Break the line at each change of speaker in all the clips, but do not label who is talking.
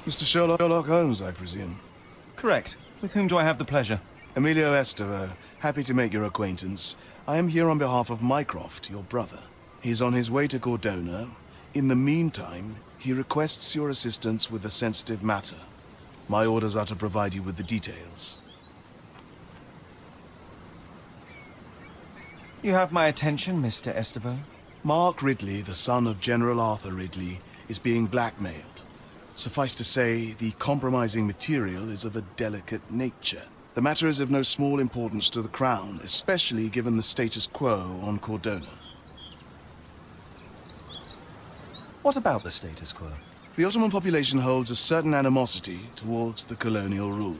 Mr. Sherlock Holmes, I presume.
Correct. With whom do I have the pleasure?
Emilio Estevaux, happy to make your acquaintance. I am here on behalf of Mycroft, your brother. He's on his way to Cordona. In the meantime, he requests your assistance with a sensitive matter. My orders are to provide you with the details.
You have my attention, Mr. Estevaux.
Mark Ridley, the son of General Arthur Ridley, is being blackmailed. Suffice to say, the compromising material is of a delicate nature. The matter is of no small importance to the Crown, especially given the status quo on Cordona.
What about the status quo?
The Ottoman population holds a certain animosity towards the colonial rule.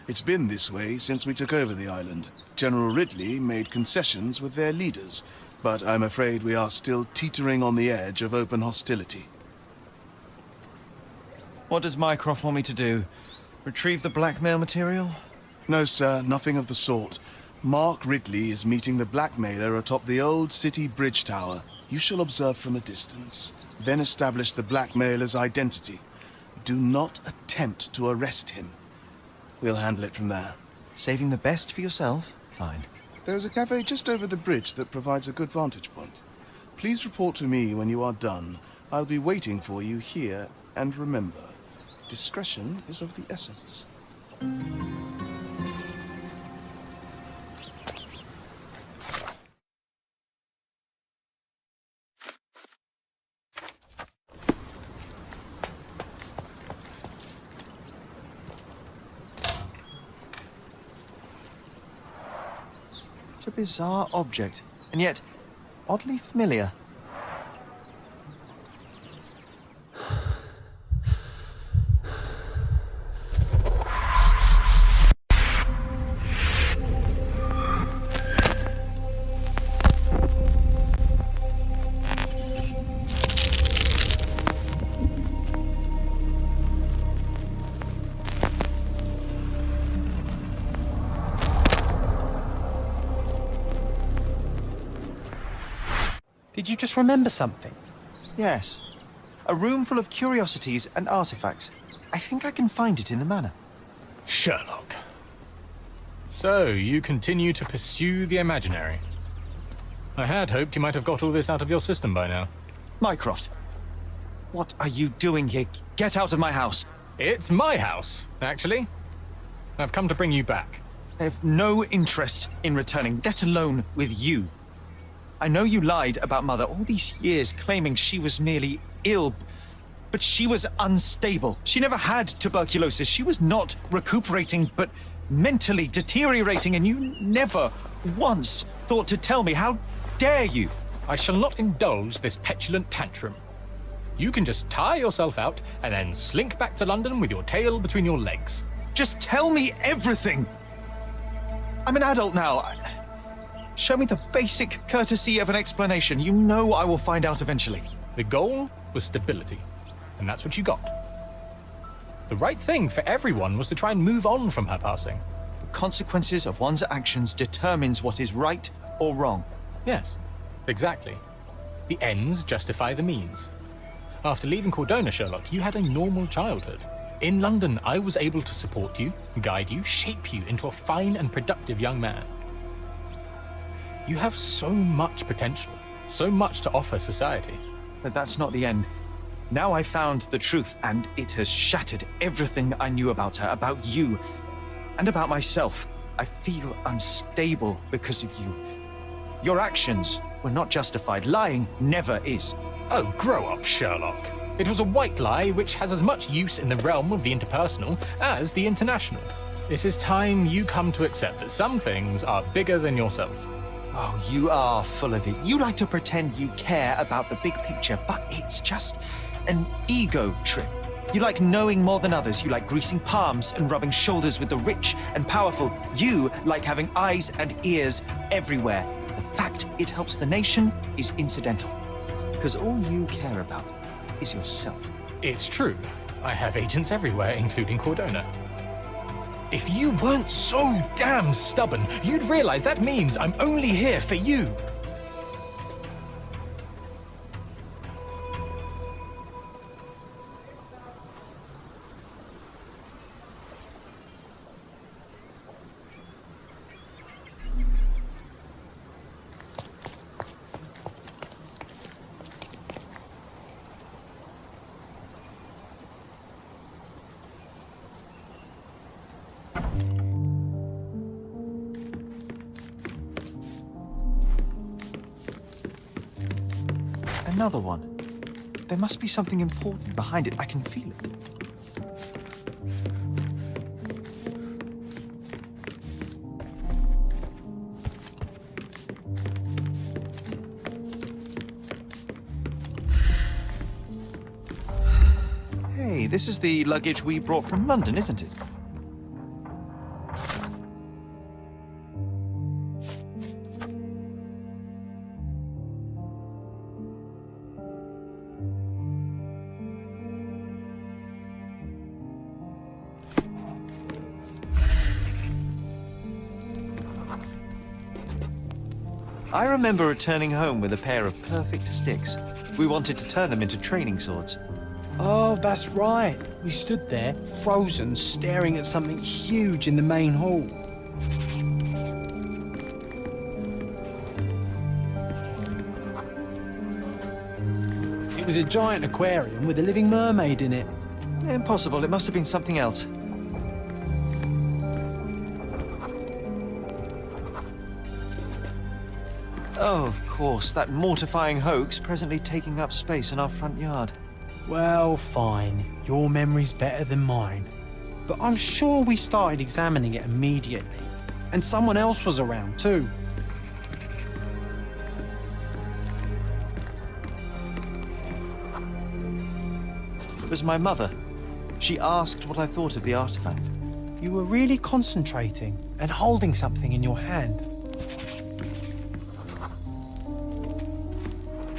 It's been this way since we took over the island. General Ridley made concessions with their leaders, but I'm afraid we are still teetering on the edge of open hostility.
What does Mycroft want me to do? Retrieve the blackmail material?
No, sir, nothing of the sort. Mark Ridley is meeting the blackmailer atop the old city bridge tower. You shall observe from a distance, then establish the blackmailer's identity. Do not attempt to arrest him. We'll handle it from there.
Saving the best for yourself? Fine.
There is a cafe just over the bridge that provides a good vantage point. Please report to me when you are done. I'll be waiting for you here, and remember, discretion is of the essence.
It's a bizarre object, and yet oddly familiar.
Did you just remember something?
Yes. A room full of curiosities and artifacts. I think I can find it in the manor.
Sherlock. So, you continue to pursue the imaginary. I had hoped you might have got all this out of your system by now.
Mycroft, what are you doing here? Get out of my house.
It's my house, actually. I've come to bring you back.
I have no interest in returning, let alone with you. I know you lied about Mother all these years, claiming she was merely ill, but she was unstable. She never had tuberculosis. She was not recuperating, but mentally deteriorating, and you never once thought to tell me. How dare you?
I shall not indulge this petulant tantrum. You can just tire yourself out and then slink back to London with your tail between your legs.
Just tell me everything. I'm an adult now. Show me the basic courtesy of an explanation. You know I will find out eventually.
The goal was stability, and that's what you got. The right thing for everyone was to try and move on from her passing.
The consequences of one's actions determines what is right or wrong.
Yes, exactly. The ends justify the means. After leaving Cordona, Sherlock, you had a normal childhood. In London, I was able to support you, guide you, shape you into a fine and productive young man. You have so much potential, so much to offer society.
But that's not the end. Now I found the truth, and it has shattered everything I knew about her, about you, and about myself. I feel unstable because of you. Your actions were not justified. Lying never is.
Oh, grow up, Sherlock. It was a white lie which has as much use in the realm of the interpersonal as the international. It is time you come to accept that some things are bigger than yourself.
Oh, you are full of it. You like to pretend you care about the big picture, but it's just an ego trip. You like knowing more than others. You like greasing palms and rubbing shoulders with the rich and powerful. You like having eyes and ears everywhere. The fact it helps the nation is incidental, because all you care about is yourself.
It's true. I have agents everywhere, including Cordona. If you weren't so damn stubborn, you'd realize that means I'm only here for you.
Another one. There must be something important behind it. I can feel it. Hey, this is the luggage we brought from London, isn't it? I remember returning home with a pair of perfect sticks. We wanted to turn them into training swords.
Oh, that's right. We stood there, frozen, staring at something huge in the main hall. It was a giant aquarium with a living mermaid in it.
Impossible. It must have been something else. Oh, of course, that mortifying hoax presently taking up space in our front yard.
Well, fine. Your memory's better than mine. But I'm sure we started examining it immediately. And someone else was around too.
It was my mother. She asked what I thought of the artifact.
You were really concentrating and holding something in your hand.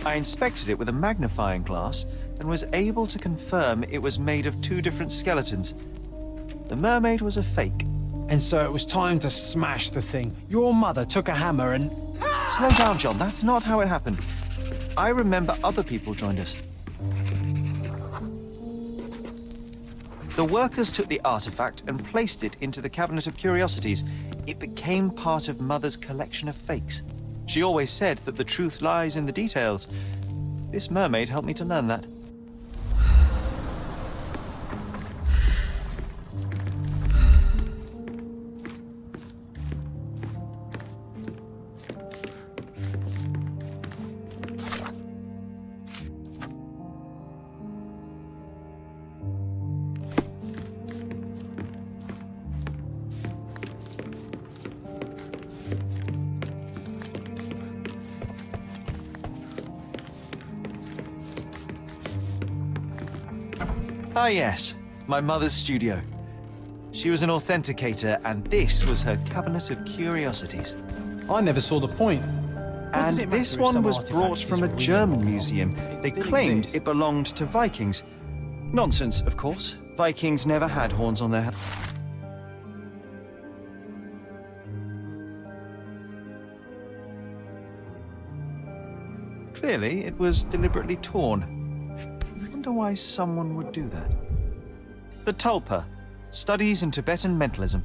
I inspected it with a magnifying glass and was able to confirm it was made of two different skeletons. The mermaid was a fake.
And so it was time to smash the thing. Your mother took a hammer and...
Slow down, John. That's not how it happened. I remember other people joined us. The workers took the artifact and placed it into the cabinet of curiosities. It became part of Mother's collection of fakes. She always said that the truth lies in the details. This mermaid helped me to learn that. Ah yes, my mother's studio. She was an authenticator, and this was her cabinet of curiosities.
I never saw the point.
And this one was brought from a German museum. They claimed it belonged to Vikings. Nonsense, of course. Vikings never had horns on their head. Clearly, it was deliberately torn. I wonder why someone would do that. The Tulpa, Studies in Tibetan Mentalism.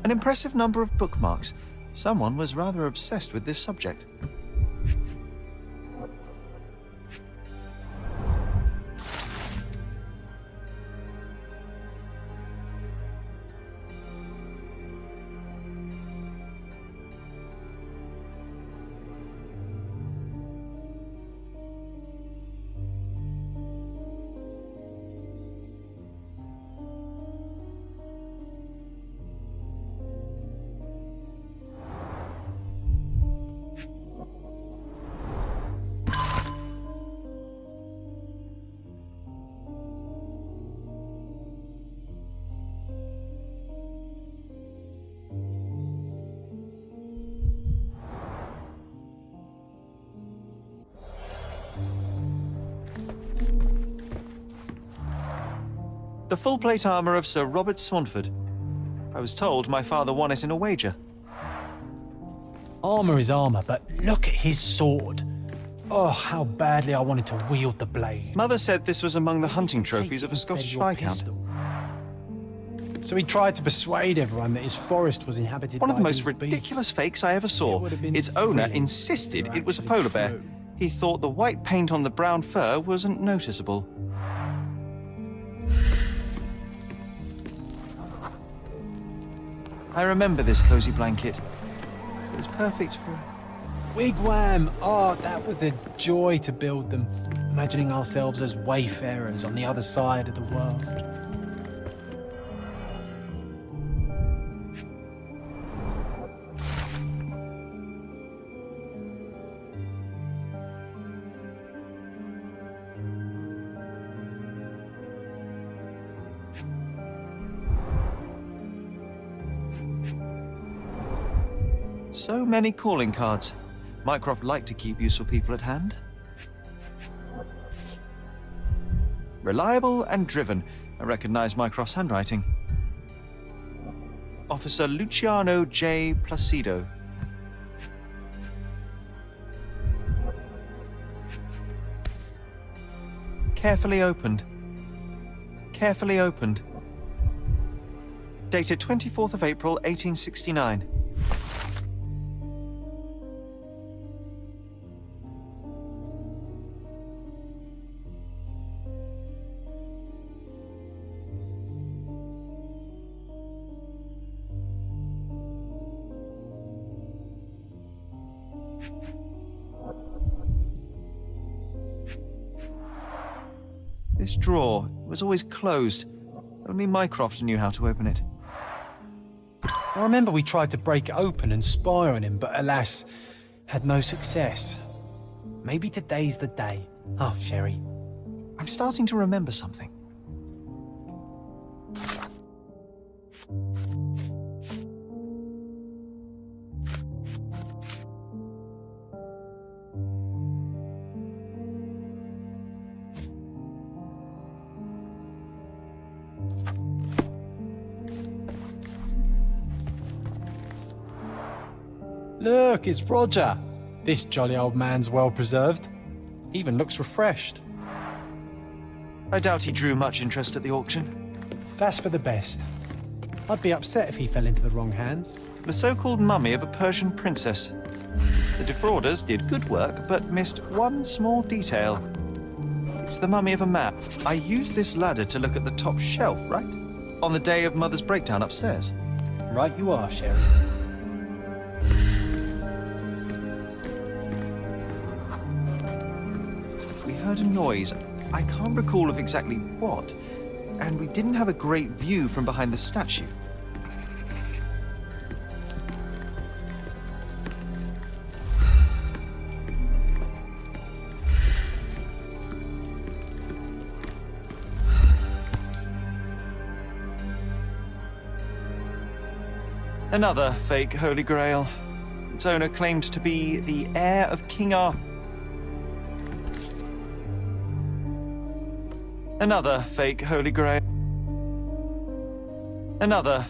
An impressive number of bookmarks. Someone was rather obsessed with this subject. The full plate armor of Sir Robert Saunford. I was told my father won it in a wager.
Armor is armor, but look at his sword. Oh, how badly I wanted to wield the blade.
Mother said this was among the hunting trophies of a Scottish Viscount.
So he tried to persuade everyone that his forest was inhabited by
One of the most
these
ridiculous
beasts.
fakes I ever
It
saw.
would have been
Its owner
thrilling
insisted
if
it was a
actually
polar bear.
true.
He thought the white paint on the brown fur wasn't noticeable. I remember this cozy blanket. It was perfect for
Wigwam! Oh, that was a joy to build them. Imagining ourselves as wayfarers on the other side of the world.
So many calling cards. Mycroft liked to keep useful people at hand. Reliable and driven. I recognize Mycroft's handwriting. Officer Luciano J. Placido. Carefully opened. Carefully opened. Dated 24th of April, 1869. This drawer was always closed. Only Mycroft knew how to open it.
I remember we tried to break it open and spy on him, but alas, had no success. Maybe today's the day. Oh, Sherry.
I'm starting to remember something.
Look, it's Roger. This jolly old man's well preserved. Even looks refreshed.
I doubt he drew much interest at the auction.
That's for the best. I'd be upset if he fell into the wrong hands.
The so-called mummy of a Persian princess. The defrauders did good work, but missed one small detail. It's the mummy of a man. I used this ladder to look at the top shelf, right? On the day of Mother's breakdown upstairs.
Right you are, Sherry.
We heard a noise. I can't recall of exactly what, and we didn't have a great view from behind the statue. Another fake Holy Grail. Its owner claimed to be the heir of King Arthur. Another fake Holy Grail. Another.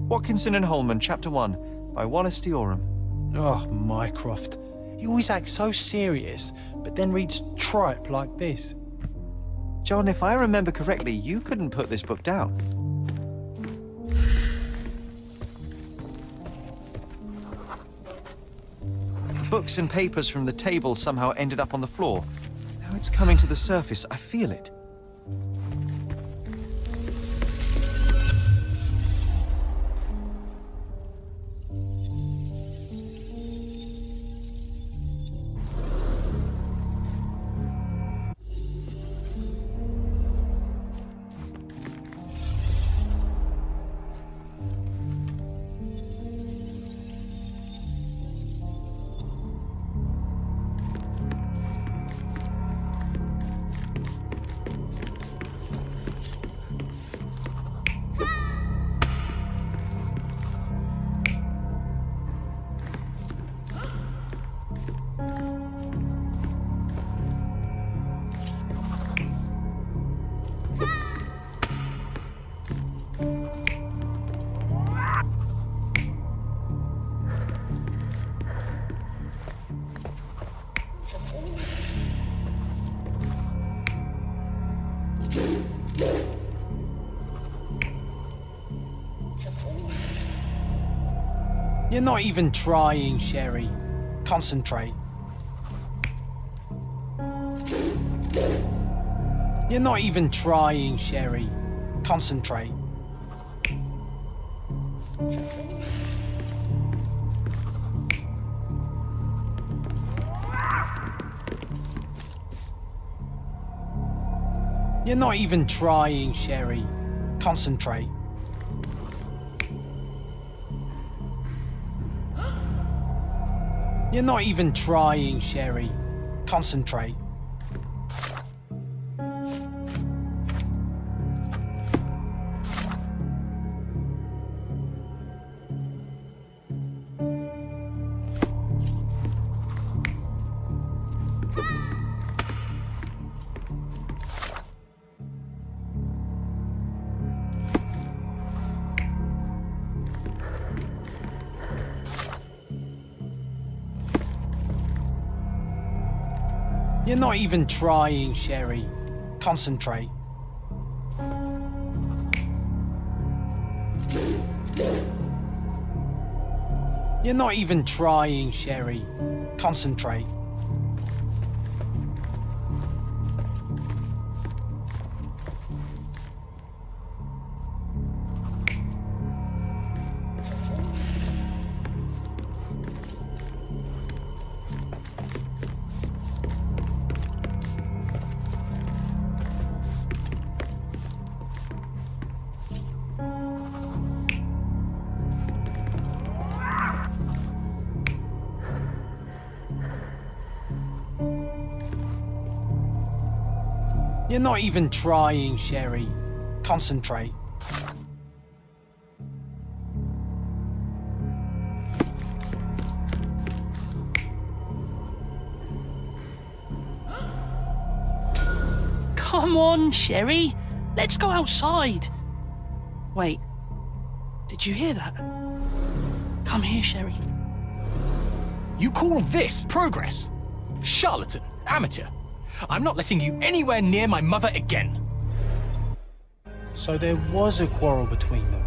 Watkinson and Holman, Chapter One, by Wallace Dioram.
Oh, Mycroft. He always acts so serious, but then reads tripe like this.
John, if I remember correctly, you couldn't put this book down. The books and papers from the table somehow ended up on the floor. Now it's coming to the surface. I feel it.
You're not even trying, Sherry. Concentrate. You're not even trying, Sherry. Concentrate. You're not even trying, Sherry. Concentrate. You're not even trying, Sherry. Concentrate. You're not even trying, Sherry. Concentrate. You're not even trying, Sherry. Concentrate. You're not even trying, Sherry. Concentrate.
Come on, Sherry. Let's go outside. Wait. Did you hear that? Come here, Sherry.
You call this progress? Charlatan, amateur. I'm not letting you anywhere near my mother again.
So there was a quarrel between them.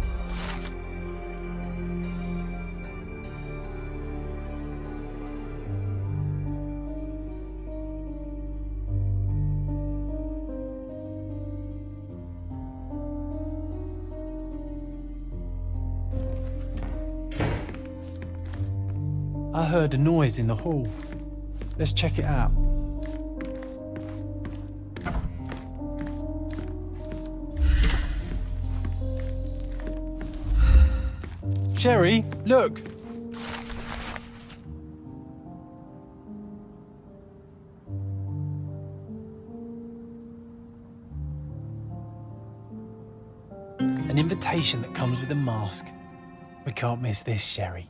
I heard a noise in the hall. Let's check it out. Sherry, look! An invitation that comes with a mask. We can't miss this, Sherry.